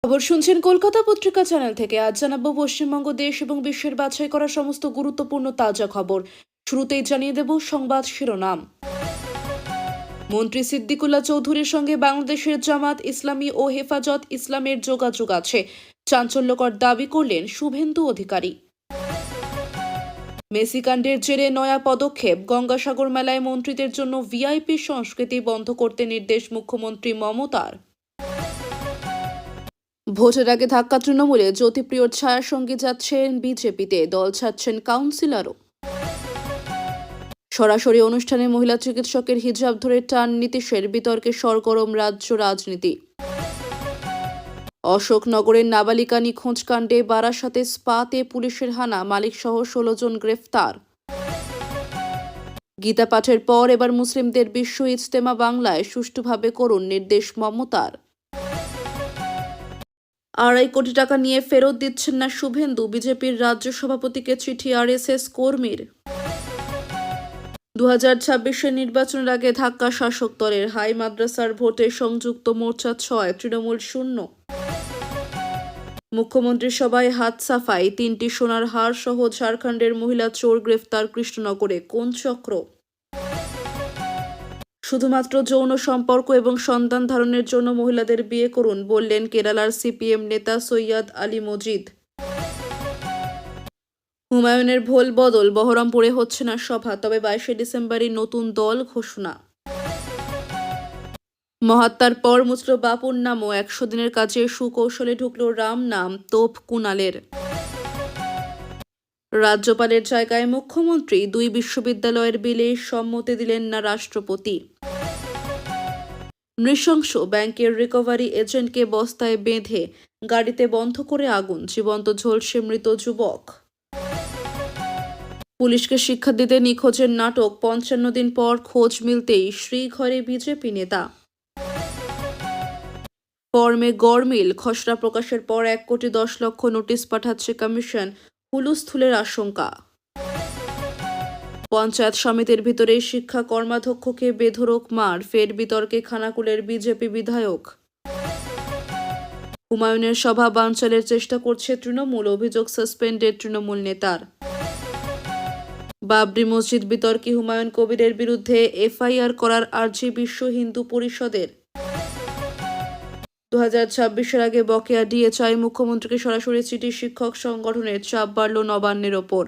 খবর শুনছেন কলকাতা পত্রিকা চ্যানেল থেকে। আজ জানাবো পশ্চিমবঙ্গ দেশ এবং বিশ্বের বাছাই করা সমস্ত গুরুত্বপূর্ণ তাজা খবর। শুরুতেই জানিয়ে দেব সংবাদ শিরোনাম। মন্ত্রী সিদ্দিকুল্লাহ চৌধুরীর সঙ্গে বাংলাদেশের জামাত ইসলামী ও হেফাজত ইসলামের যোগাযোগ আছে, চাঞ্চল্যকর দাবি করলেন শুভেন্দু অধিকারী। মেসিকাণ্ডের জেরে নয়া পদক্ষেপ, গঙ্গাসাগর মেলায় মন্ত্রীদের জন্য ভিআইপি সংস্কৃতি বন্ধ করতে নির্দেশ মুখ্যমন্ত্রী মমতার। ভোটের আগে ধাক্কা তৃণমূলে, জ্যোতিপ্রিয়র ছায়ার সঙ্গে যাচ্ছেন বিজেপিতে, দল ছাড়ছেন কাউন্সিলরও। সরাসরি অনুষ্ঠানে মহিলা চিকিৎসকের হিজাব ধরে টান নীতিশের, বিতর্কে সরগরম রাজ্য রাজনীতি। অশোকনগরের নাবালিকা নিখোঁজ কাণ্ডে বারাসাতে স্পাতে পুলিশের হানা, মালিকসহ 16 জন গ্রেফতার। গীতা পাঠের পর এবার মুসলিমদের বিশ্ব ইজতেমা বাংলায় সুষ্ঠুভাবে করুন, নির্দেশ মমতার। 2.5 কোটি টাকা নিয়ে ফেরত দিচ্ছেন না শুভেন্দু, বিজেপির রাজ্য সভাপতিকে চিঠি আরএসএস কর্মীর। 2026-এর নির্বাচনের আগে ধাক্কা শাসক দলের, হাই মাদ্রাসার ভোটে সংযুক্ত মোর্চা 6, তৃণমূল 0। মুখ্যমন্ত্রীর সভায় হাত সাফাই, 3টি সোনার হার সহ ঝাড়খণ্ডের মহিলা চোর গ্রেফতার কৃষ্ণনগরে, কোন চক্র? শুধুমাত্র যৌন সম্পর্ক এবং সন্তান ধারণের জন্য মহিলাদের বিয়ে করুন, বললেন কেরালার সিপিএম নেতা সৈয়দ আলী মজিদ। হুমায়ুনের ভোল বদল, বহরমপুরে হচ্ছে না সভা, তবে 22শে ডিসেম্বরই নতুন দল ঘোষণা। মহাত্মার পর মুসল বাপুর নামও 100 দিনের কাজে সুকৌশলে ঢুকল রাম নাম, তোপ কুণালের। রাজ্যপালের জায়গায় মুখ্যমন্ত্রী, 2 বিশ্ববিদ্যালয়ের বিলে সম্মতি দিলেন না রাষ্ট্রপতি। নৃশংস ব্যাংকের রিকভারি এজেন্টকে বস্তায় বেঁধে গাড়িতে বন্ধ করে আগুন, জীবন্ত ঝলসে মৃত যুবক। পুলিশকে শিক্ষা দিতে নিখোঁজের নাটক, 55 দিন পর খোঁজ মিলতেই শ্রীঘরে বিজেপি নেতা। ফর্মে গড়মিল, খসড়া প্রকাশের পর 1 কোটি 10 লক্ষ নোটিশ পাঠাচ্ছে কমিশন, হুলস্থুলের আশঙ্কা। পঞ্চায়েত সমিতির ভিতরে শিক্ষা কর্মাধ্যক্ষকে বেধড়ক মার, ফের বিতর্কে খানাকুলের বিজেপি বিধায়ক। হুমায়ুনের সভা বানচালের চেষ্টা করছে তৃণমূল, অভিযোগ সাসপেন্ডেড তৃণমূল নেতার। বাবরি মসজিদ বিতর্কে হুমায়ুন কবিরের বিরুদ্ধে এফআইআর করার আর্জি বিশ্ব হিন্দু পরিষদের। 2026-এর আগে বকেয়া ডিএ চাই মুখ্যমন্ত্রীকে সরাসরি চিঠি, শিক্ষক সংগঠনের, চাপ বাড়ল নবান্নের ওপর।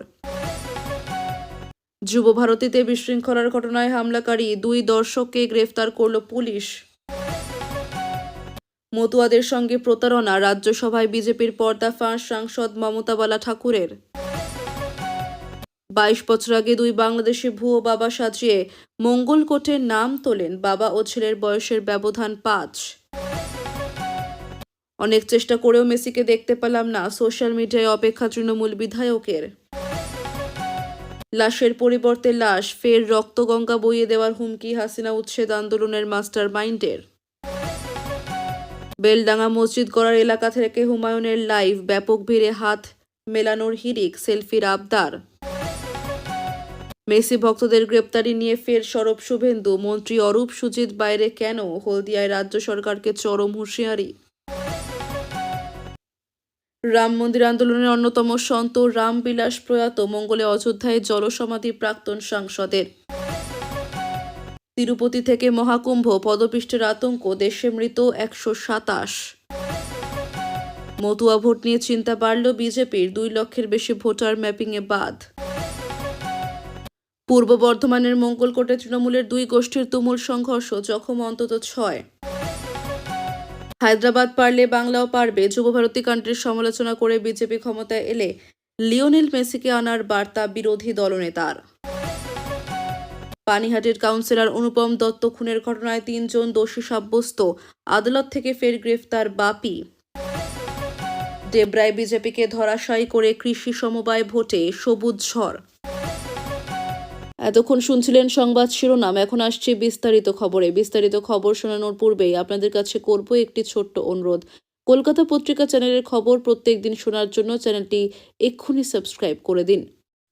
যুব ভারতীতে বিশৃঙ্খলার ঘটনায় হামলাকারী 2 দর্শককে গ্রেফতার করল পুলিশ। মতুয়াদের সঙ্গে প্রতারণা, রাজ্যসভায় বিজেপির পর্দাফাঁস সাংসদ মমতা বালা ঠাকুরের। 22 বছর আগে 2 বাংলাদেশি ভুয়ো বাবা সাজিয়ে মঙ্গলকোটের নাম তোলেন, বাবা ও ছেলের বয়সের ব্যবধান 5। অনেক চেষ্টা করেও মেসিকে দেখতে পেলাম না, সোশ্যাল মিডিয়ায় অপেক্ষা তৃণমূল বিধায়কের। লাশের পরিবর্তে লাশ, ফের রক্তগঙ্গা বইয়ে দেওয়ার হুমকি হাসিনা উচ্ছেদ আন্দোলনের মাস্টার মাইন্ডের। বেলডাঙ্গা মসজিদ গড়ার এলাকা থেকে হুমায়ুনের লাইভ, ব্যাপক ভিড়ে হাত মেলানোর হিড়িক, সেলফির আবদার। মেসি ভক্তদের গ্রেপ্তারি নিয়ে ফের সরব শুভেন্দু, মন্ত্রী অরূপ সুজিত বাইরে কেন, হলদিয়ায় রাজ্য সরকারকে চরম হুঁশিয়ারি। রাম মন্দির আন্দোলনের অন্যতম সন্ত রামবিলাস প্রয়াত, মঙ্গলে অযোধ্যায় জলসমাধি প্রাক্তন সাংসদের। তিরুপতি থেকে মহাকুম্ভ, পদপিষ্টের আতঙ্ক, দেশে মৃত 127। মতুয়া ভোট নিয়ে চিন্তা বাড়ল বিজেপির, 2 লক্ষের বেশি ভোটার ম্যাপিংয়ে বাদ। পূর্ব বর্ধমানের মঙ্গলকোটে তৃণমূলের 2 গোষ্ঠীর তুমুল সংঘর্ষ, জখম অন্তত 6। হায়দ্রাবাদ পারলে বাংলাও পারবে, যুবভারতী কান্ট্রির সমালোচনা করে বিজেপি ক্ষমতায় এলে লিওনেল মেসিকে আনার বার্তা বিরোধী দলনেতার। পানিহাটির কাউন্সিলর অনুপম দত্ত খুনের ঘটনায় 3 জন দোষী সাব্যস্ত, আদালত থেকে ফের গ্রেফতার বাপি। ডেবরায় বিজেপিকে ধরাশায়ী করে কৃষি সমবায় ভোটে সবুজ ঝড়। এতক্ষণ শুনছিলেন সংবাদ শিরোনাম, এখন আসছে বিস্তারিত খবরে। বিস্তারিত খবর শোনানোর পূর্বেই আপনাদের কাছে করব একটি ছোট্ট অনুরোধ। কলকাতা পত্রিকা চ্যানেলের খবর প্রত্যেক দিন শোনার জন্য চ্যানেলটি এক্ষুনি সাবস্ক্রাইব করে দিন।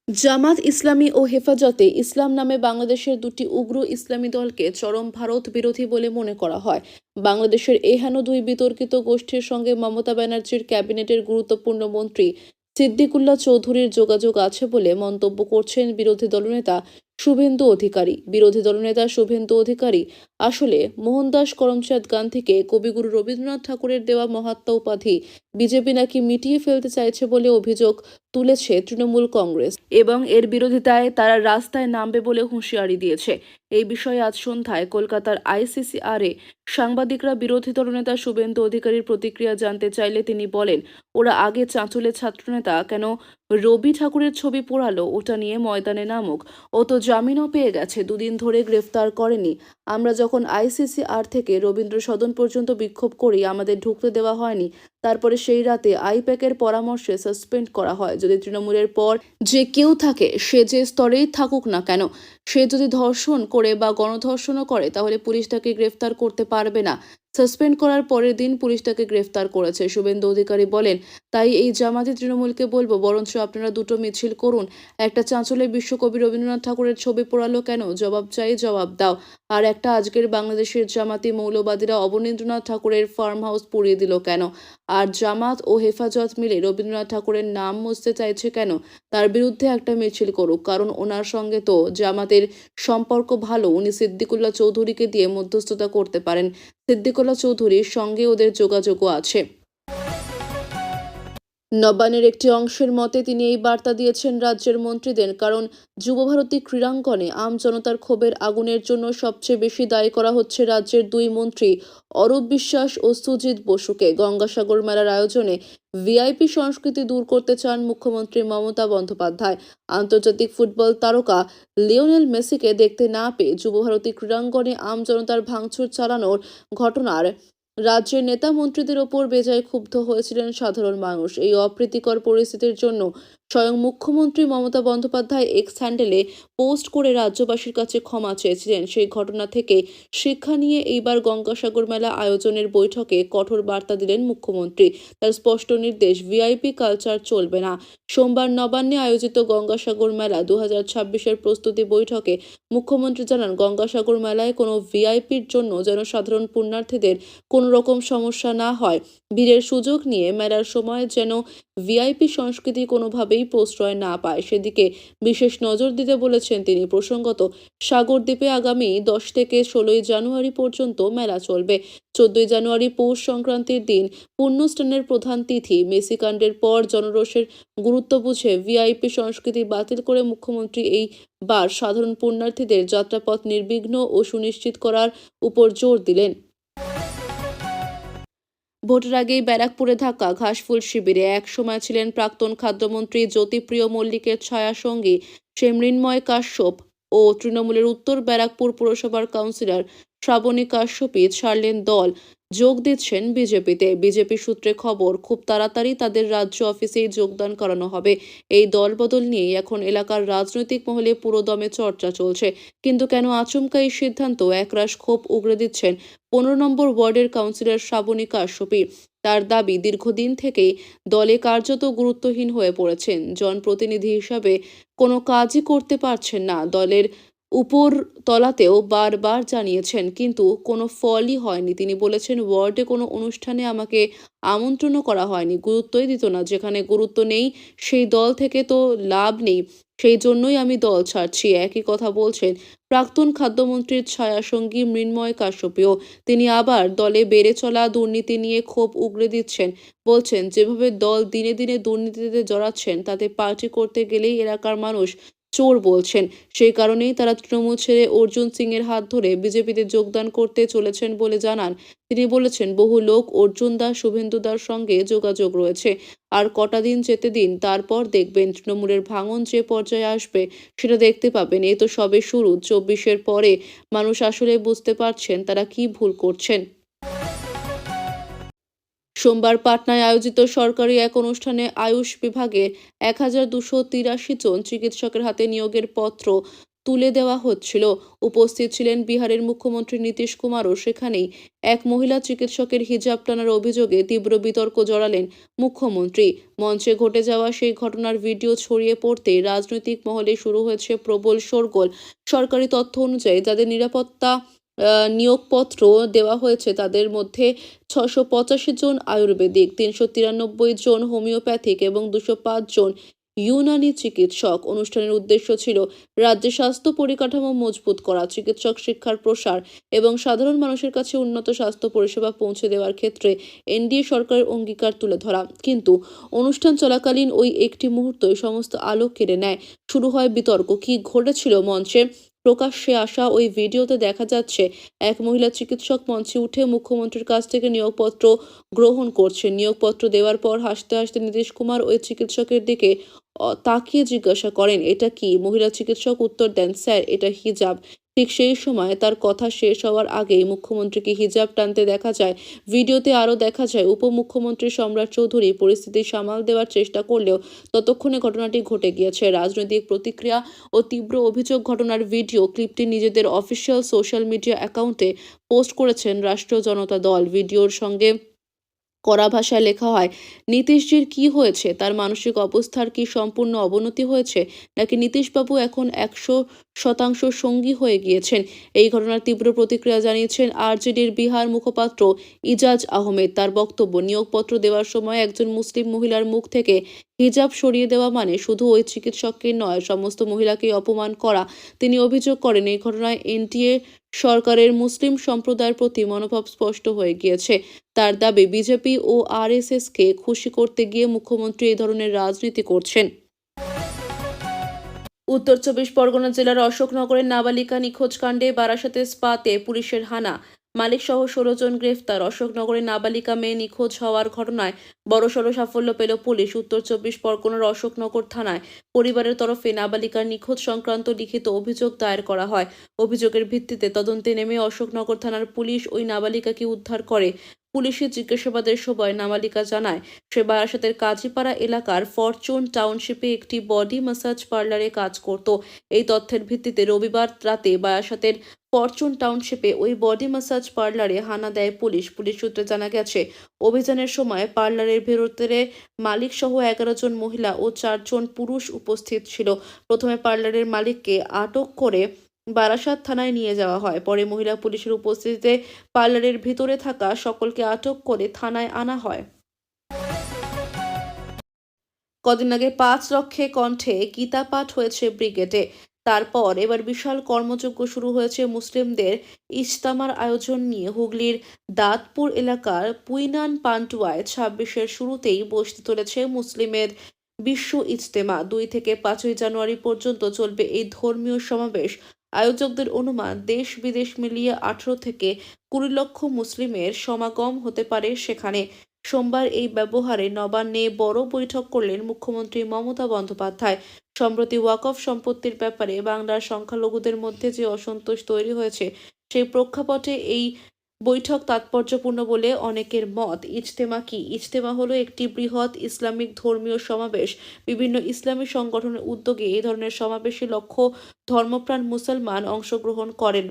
জামাত ইসলামী ও হেফাজতে ইসলাম নামে বাংলাদেশের দুটি উগ্র ইসলামী দলকে চরম ভারত বিরোধী বলে মনে করা হয়। বাংলাদেশের এহেন দুই বিতর্কিত গোষ্ঠীর সঙ্গে মমতা ব্যানার্জির ক্যাবিনেটের গুরুত্বপূর্ণ মন্ত্রী সিদ্দিকুল্লাহ চৌধুরীর যোগাযোগ আছে বলে মন্তব্য করছেন বিরোধী দলনেতা শুভেন্দু অধিকারী। বিরোধী দলনেতা শুভেন্দু অধিকারী আসলে মোহনদাস করমচাঁদ গান্ধীকে কবিগুরু রবীন্দ্রনাথ ঠাকুরের দেওয়া মহাত্মা উপাধি বিজেপি নাকি মিটিয়ে ফেলতে চাইছে বলে অভিযোগ তুলেছে তৃণমূল কংগ্রেস এবং এর বিরোধিতায় তারা রাস্তায় নামবে বলে হুঁশিয়ারি দিয়েছে। এই বিষয়ে আজ সন্ধ্যায় কলকাতার আইসিসিআরে সাংবাদিকরা বিরোধী দলনেতা শুভেন্দু অধিকারীর প্রতিক্রিয়া জানতে চাইলে তিনি বলেন, ওরা আগে চাঁচলের ছাত্রনেতা কেন রবি ঠাকুরের ছবি পোড়ালো ওটা নিয়ে ময়দানে নামুক, ও তো জামিনও পেয়ে গেছে, দুদিন ধরে গ্রেফতার করেনি। আমরা যখন আইসিসিআর থেকে রবীন্দ্র সদন পর্যন্ত বিক্ষোভ করি আমাদের ঢুকতে দেওয়া হয়নি, তারপরে সেই রাতে আইপ্যাকের পরামর্শে সাসপেন্ড করা হয়। যদি তৃণমূলের পর যে কেউ থাকে সে যে স্তরেই থাকুক না কেন, সে যদি ধর্ষণ করে বা গণধর্ষণও করে তাহলে পুলিশ তাকে গ্রেফতার করতে পারবে না। সাসপেন্ড করার পরের দিন পুলিশ তাকে গ্রেফতার করেছে। শুভেন্দু অধিকারী বলেন, তাই এই জামাতি তৃণমূলকে বলবো বরঞ্চ আপনারা দুটো মিছিল করুন। একটা চাঁচলে বিশ্বকবি রবীন্দ্রনাথ ঠাকুরের ছবি পোড়ালো কেন, জবাব চাই, জবাব দাও। আর একটা আজকের বাংলাদেশের জামাতি মৌলবাদীরা অবনীন্দ্রনাথ ঠাকুরের ফার্ম হাউস পুড়িয়ে দিল কেন, আর জামাত ও হেফাজত মিলে রবীন্দ্রনাথ ঠাকুরের নাম মুছতে চাইছে কেন, তার বিরুদ্ধে একটা মিছিল করুক, কারণ ওনার সঙ্গে তো জামাতের সম্পর্ক ভালো, উনি সিদ্দিকুল্লাহ চৌধুরীকে দিয়ে মধ্যস্থতা করতে পারেন, সিদ্দিকুল্লাহ চৌধুরীর সঙ্গে ওদের যোগাযোগও আছে। নবান্নের একটি অংশের মতে তিনি এই বার্তা দিয়েছেন রাজ্যের মন্ত্রীদের, কারণ যুবভারতী ক্রীড়াঙ্গনে আম জনতার ক্ষোভের আগুনের জন্য সবচেয়ে বেশি দায়ী করা হচ্ছে রাজ্যের দুই মন্ত্রী অরূপ বিশ্বাস ও সুজিত বসুকে। গঙ্গাসাগর মেলার আয়োজনে ভিআইপি সংস্কৃতি দূর করতে চান মুখ্যমন্ত্রী মমতা বন্দ্যোপাধ্যায়। আন্তর্জাতিক ফুটবল তারকা লিওনেল মেসিকে দেখতে না পেয়ে যুবভারতী ক্রীড়াঙ্গনে আম জনতার ভাঙচুর চালানোর ঘটনার রাজ্যের নেতা মন্ত্রীদের ওপর বেজায় ক্ষুব্ধ হয়েছিলেন সাধারণ মানুষ। এই অপ্রীতিকর পরিস্থিতির জন্য স্বয়ং মুখ্যমন্ত্রী মমতা বন্দ্যোপাধ্যায় এক্স হ্যান্ডেলে পোস্ট করে রাজ্যবাসীর কাছে ক্ষমা চেয়েছিলেন। সেই ঘটনা থেকে শিক্ষা নিয়ে এইবার গঙ্গাসাগর মেলা আয়োজনের বৈঠকে কঠোর বার্তা দিলেন মুখ্যমন্ত্রী। তার স্পষ্ট নির্দেশ, ভিআইপি কালচার চলবে না। সোমবার নবান্নে আয়োজিত গঙ্গাসাগর মেলা 2026-এর প্রস্তুতি বৈঠকে মুখ্যমন্ত্রী জানান, গঙ্গাসাগর মেলায় কোনো ভিআইপির জন্য যেন সাধারণ পুণ্যার্থীদের কোনো রকম সমস্যা না হয়। ভিড়ের সুযোগ নিয়ে মেলার সময় যেন ভিআইপি সংস্কৃতি কোনোভাবেই প্রশ্রয় না পায় সেদিকে বিশেষ নজর দিতে বলেছেন তিনি। প্রসঙ্গত, সাগরদ্বীপে আগামী 10 থেকে 16 জানুয়ারি পর্যন্ত মেলা চলবে। 14 জানুয়ারি পৌষ সংক্রান্তির দিন পুণ্যস্নানের প্রধান তিথি। মেসি কাণ্ডের পর জনরোষের গুরুত্ব বুঝে ভিআইপি সংস্কৃতি বাতিল করে মুখ্যমন্ত্রী এই বার সাধারণ পুণ্যার্থীদের যাত্রাপথ নির্বিঘ্ন ও সুনিশ্চিত করার উপর জোর দিলেন। ভোটের আগেই ব্যারাকপুরে ধাক্কা ঘাসফুল শিবিরে এক সময় ছিলেন প্রাক্তন খাদ্যমন্ত্রী জ্যোতিপ্রিয় মল্লিকের ছায়াসঙ্গী সে মৃন্ময় কাশ্যপ ও তৃণমূলের উত্তর ব্যারাকপুর পুরসভার কাউন্সিলর শ্রাবণী কাশ্যপই ছাড়লেন দল, যোগ দিচ্ছেন বিজেপিতে। বিজেপি সূত্রে খবর, খুব তাড়াতাড়ি তাদের রাজ্য অফিসেই যোগদান করানো হবে। এই দলবদল নিয়েই এখন এলাকার রাজনৈতিক মহলে পুরোদমে চর্চা চলছে। কিন্তু কেন আচমকা এই সিদ্ধান্ত, একরাশ ক্ষোভ উগরে দিচ্ছেন 15 নম্বর ওয়ার্ডের কাউন্সিলর শ্রাবণী কাশ্যপই। তার দাবি, দীর্ঘদিন থেকেই দলে কার্যত গুরুত্বহীন হয়ে পড়েছেন, জনপ্রতিনিধি হিসাবে কোনো কাজই করতে পারছেন না। দলের উপর তলাতেও বারবার জানিয়েছেন, কিন্তু কোনো ফলই হয়নি। তিনি বলেছেন, ওয়ার্ডে কোনো অনুষ্ঠানে আমাকে আমন্ত্রণও করা হয়নি, গুরুত্বই দিত না। যেখানে গুরুত্ব নেই সেই দল থেকে তো লাভ নেই, সেই জন্যই আমি দল ছাড়ছি। একই কথা বলছেন প্রাক্তন খাদ্যমন্ত্রীর ছায়াসঙ্গী মৃন্ময় কাশ্যপীয়। তিনি আবার দলে বেড়ে চলা দুর্নীতি নিয়ে ক্ষোভ উগরে দিচ্ছেন। বলছেন, যেভাবে দল দিনে দিনে দুর্নীতিতে জড়াচ্ছেন তাতে পার্টি করতে গেলেই এলাকার মানুষ চোর বলছেন। সেই কারণেই তারা তৃণমূল ছেড়ে অর্জুন সিং এর হাত ধরে বিজেপিতে যোগদান করতে চলেছেন বলে জানান তিনি। বলেছেন, বহু লোক অর্জুন দা, শুভেন্দু দার সঙ্গে যোগাযোগ রয়েছে। আর কটা দিন যেতে দিন, তারপর দেখবেন তৃণমূলের ভাঙন যে পর্যায়ে আসবে সেটা দেখতে পাবেন। এ তো সবে শুরু। 24-এর পরে মানুষ আসলে বুঝতে পারছেন তারা কি ভুল করছেন। সোমবার পাটনায় আয়োজিত সরকারি এক অনুষ্ঠানে আয়ুষ বিভাগের 1283 জন চিকিৎসকের হাতে নিয়োগের পত্র তুলে দেওয়া হচ্ছিল। উপস্থিত ছিলেন বিহারের মুখ্যমন্ত্রী নীতিশ কুমারও। সেখানেই এক মহিলা চিকিৎসকের হিজাব টানার অভিযোগে তীব্র বিতর্ক জড়ালেন মুখ্যমন্ত্রী। মঞ্চে ঘটে যাওয়া সেই ঘটনার ভিডিও ছড়িয়ে পড়তেই রাজনৈতিক মহলে শুরু হয়েছে প্রবল শোরগোল। সরকারি তথ্য অনুযায়ী যাদের নিরাপত্তা নিয়োগপত্র দেওয়া হয়েছে তাদের মধ্যে 685 জন আয়ুর্বেদিক, 393 জন হোমিওপ্যাথিক এবং 205 জন ইউনানি চিকিৎসক। অনুষ্ঠানের উদ্দেশ্য ছিল রাজ্যে স্বাস্থ্য পরিকাঠামো মজবুত করা, চিকিৎসক শিক্ষার প্রসার এবং সাধারণ মানুষের কাছে উন্নত স্বাস্থ্য পরিষেবা পৌঁছে দেওয়ার ক্ষেত্রে এনডিএ সরকারের অঙ্গীকার তুলে ধরা। কিন্তু অনুষ্ঠান চলাকালীন ওই একটি মুহূর্তই সমস্ত আলো কেড়ে নেয়। শুরু হয় বিতর্ক। কি ঘটেছিল মঞ্চে? প্রকাশ্যে আসা ওই ভিডিওতে দেখা যাচ্ছে এক মহিলা চিকিৎসক মঞ্চে উঠে মুখ্যমন্ত্রীর কাছ থেকে নিয়োগপত্র গ্রহণ করছেন। নিয়োগপত্র দেওয়ার পর হাসতে হাসতে নীতিশ কুমার ওই চিকিৎসকের দিকে তাকিয়ে জিজ্ঞাসা করেন, এটা কি? মহিলা চিকিৎসক উত্তর দেন, স্যার, এটা হিজাব। ঠিক সেই সময় তার কথা শেষ হওয়ার আগেই মুখ্যমন্ত্রীকে হিজাব টানতে দেখা যায়। ভিডিওতে আরও দেখা যায় উপমুখ্যমন্ত্রী সম্রাট চৌধুরী পরিস্থিতি সামাল দেওয়ার চেষ্টা করলেও ততক্ষণে ঘটনাটি ঘটে গিয়েছে। রাজনৈতিক প্রতিক্রিয়া ও তীব্র অভিযোগ। ঘটনার ভিডিও ক্লিপটি নিজেদের অফিসিয়াল সোশ্যাল মিডিয়া অ্যাকাউন্টে পোস্ট করেছেন রাষ্ট্রীয় জনতা দল। ভিডিওর সঙ্গে কড়া ভাষায় লেখা হয়, নীতিশজির কি হয়েছে? তার মানসিক অবস্থার কি সম্পূর্ণ অবনতি হয়েছে, নাকি নীতিশবাবু এখন 100% সঙ্গী হয়ে গিয়েছেন? এই ঘটনার তীব্র প্রতিক্রিয়া জানিয়েছেন আরজেডির বিহার মুখপাত্র ইজাজ আহমেদ। তার বক্তব্য, নিয়োগপত্র দেওয়ার সময় একজন মুসলিম মহিলার মুখ থেকে হিজাব সরিয়ে দেওয়া মানে শুধু ওই চিকিৎসককে নয়, সমস্ত মহিলাকেই অপমান করা। তিনি অভিযোগ করেন, এই ঘটনায় এনডিএ সরকারের মুসলিম সম্প্রদায়ের প্রতি মনোভাব স্পষ্ট হয়ে গিয়েছে। তার দাবি, বিজেপি ও আরএসএসকে খুশি করতে গিয়ে মুখ্যমন্ত্রী এই ধরনের রাজনীতি করছেন। উত্তর 24 পরগনা জেলার অশোকনগরের নাবালিকা নিখোঁজ কাণ্ডে বারাসাতের স্পাতে পুলিশের হানা, মালিকসহ 16 জন গ্রেফতার। অশোকনগরের নাবালিকা মেয়ে নিখোঁজ হওয়ার ঘটনায় বড়সড় সাফল্য পেল পুলিশ। উত্তর 24 পরগনার অশোকনগর থানায় পরিবারের তরফে নাবালিকার নিখোঁজ সংক্রান্ত লিখিত অভিযোগ দায়ের করা হয়। অভিযোগের ভিত্তিতে তদন্তে নেমে অশোকনগর থানার পুলিশ ওই নাবালিকাকে উদ্ধার করে। পুলিশের জিজ্ঞাসাবাদের সময় নাবালিকা জানায়, সে বারাসাতের কাজীপাড়া এলাকার ফরচুন টাউনশিপে একটি বডি ম্যাসাজ পার্লারে কাজ করত। এই তথ্যের ভিত্তিতে রবিবার রাতে বারাসাতের ফরচুন টাউনশিপে ওই বডি ম্যাসাজ পার্লারে হানা দেয় পুলিশ। পুলিশ সূত্রে জানা গেছে, অভিযানের সময় পার্লারের ভেতরে মালিক সহ 11 জন মহিলা ও 4 জন পুরুষ উপস্থিত ছিল। প্রথমে পার্লারের মালিককে আটক করে বারাসাত থানায় নিয়ে যাওয়া হয়। পরে মহিলা পুলিশের উপস্থিতিতে পার্লারের ভিতরে থাকা সকলকে আটক করে থানায় আনা হয়। কদিন আগে 5 লক্ষে কণ্ঠে গীতা পাঠ হয়েছে ব্রিগেডে। তারপর এবার বিশাল কর্মযজ্ঞ শুরু হয়েছে মুসলিমদের ইজতেমার আয়োজন নিয়ে। হুগলির দাঁতপুর এলাকার পুইনান পান্টুয়ায় 26-এর শুরুতেই বসতে চলেছে মুসলিমের বিশ্ব ইজতেমা। 2 থেকে 5ই জানুয়ারি পর্যন্ত চলবে এই ধর্মীয় সমাবেশ। আয়োজকদের অনুমান, দেশ বিদেশ মিলিয়ে 18 থেকে 20 লক্ষ মুসলিমের সমাগম হতে পারে সেখানে। সোমবার এই ব্যবহারে নবান্নে বড় বৈঠক করলেন মুখ্যমন্ত্রী মমতা বন্দ্যোপাধ্যায়। সম্প্রতি ওয়াকফ সম্পত্তির ব্যাপারে বাংলার সংখ্যালঘুদের মধ্যে যে অসন্তোষ তৈরি হয়েছে, সেই প্রেক্ষাপটে এই বৈঠক তাৎপর্যপূর্ণ বলে অনেকের মত। ইজতেমা কি? ইজতেমা হলো একটি বৃহৎ ইসলামিক ধর্মীয় সমাবেশ। বিভিন্ন ইসলামী সংগঠনের উদ্যোগে এই ধরনের সমাবেশে লক্ষ ধর্মপ্রাণ মুসলমান অংশগ্রহণ করেন।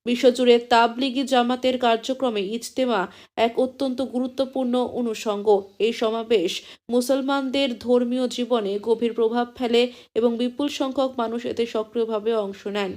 বিশ্বজুড়ে তাবলিগি জামাতের কার্যক্রমে ইজতেমা এক অত্যন্ত গুরুত্বপূর্ণ অনুষঙ্গ। এই সমাবেশ মুসলমানদের ধর্মীয় জীবনে গভীর প্রভাব ফেলে এবং বিপুল সংখ্যক মানুষ এতে সক্রিয়ভাবে অংশ নেন।